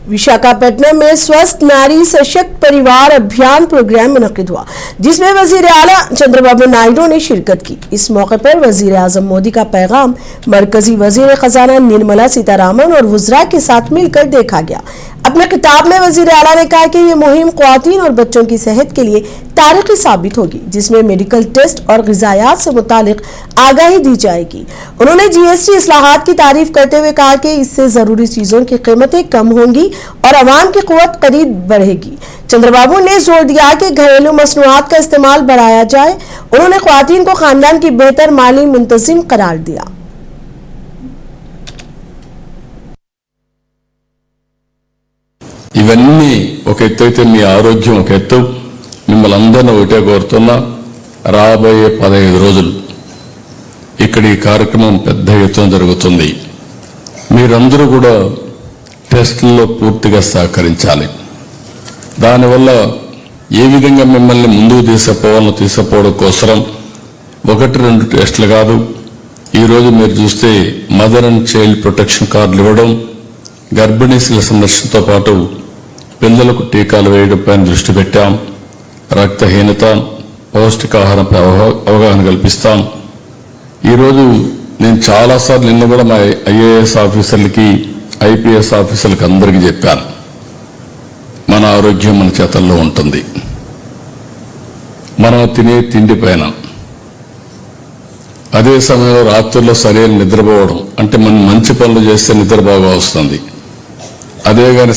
विशाखापट्टनम में स्वस्थ नारी सशक्त परिवार अभियान प्रोग्राम मुनक्किद हुआ, जिसमें वजीर आला चंद्रबाबू नायडू ने शिरकत की। इस मौके पर वजीर आजम मोदी का पैगाम मरकजी वजीर खजाना निर्मला सीतारामन और वज़रा के साथ मिलकर देखा गया। अपने खिताब में वजीर आला ने कहा कि ये मुहिम ख्वातीन और बच्चों की सेहत के लिए तारीखी साबित होगी, जिसमें मेडिकल टेस्ट और ग़िज़ायात से मुतालिक आगाही दी जाएगी। उन्होंने जीएसटी इस्लाहात की तारीफ करते हुए कहा कि इससे ज़रूरी चीज़ों की कीमतें कम होंगी और आवाम की क़ुव्वत खरीद बढ़ेगी। चंद्रबाबू ने जोर दिया कि घरेलू मसनूआत का इस्तेमाल बढ़ाया जाए। उन्होंने ख्वातीन को खानदान की बेहतर माली मुंतज़िम करार दिया। ఇవన్నీ ఒక ఎత్తు అయితే మీ ఆరోగ్యం ఒక ఎత్తు. మిమ్మల్ని అందరినీ ఒకటే కోరుతున్నా, రాబోయే 15 రోజులు ఇక్కడ ఈ కార్యక్రమం పెద్ద ఎత్తున జరుగుతుంది. మీరందరూ కూడా టెస్టుల్లో పూర్తిగా సహకరించాలి. దానివల్ల ఏ విధంగా మిమ్మల్ని ముందుకు తీసుకుపోవడం కోసం 1-2 టెస్టులు కాదు. ఈరోజు మీరు చూస్తే మదర్ అండ్ చైల్డ్ ప్రొటెక్షన్ కార్డులు ఇవ్వడం, గర్భిణీల సంరక్షణతో పాటు పిల్లలకు టీకాలు వేయడంపై దృష్టి పెట్టాం. రక్తహీనత, పౌష్టికాహారంపై అవగాహన కల్పిస్తాం. ఈరోజు నేను చాలాసార్లు నిన్న కూడా మా ఐఏఎస్ ఆఫీసర్లకి, ఐపీఎస్ ఆఫీసర్లకి అందరికీ చెప్పాను, మన ఆరోగ్యం మన చేతల్లో ఉంటుంది. మనం తినే తిండి పైన, అదే సమయంలో రాత్రుల్లో సరైన నిద్రపోవడం, అంటే మనం మంచి పనులు చేస్తే నిద్ర బాగా వస్తుంది. అదే కానీ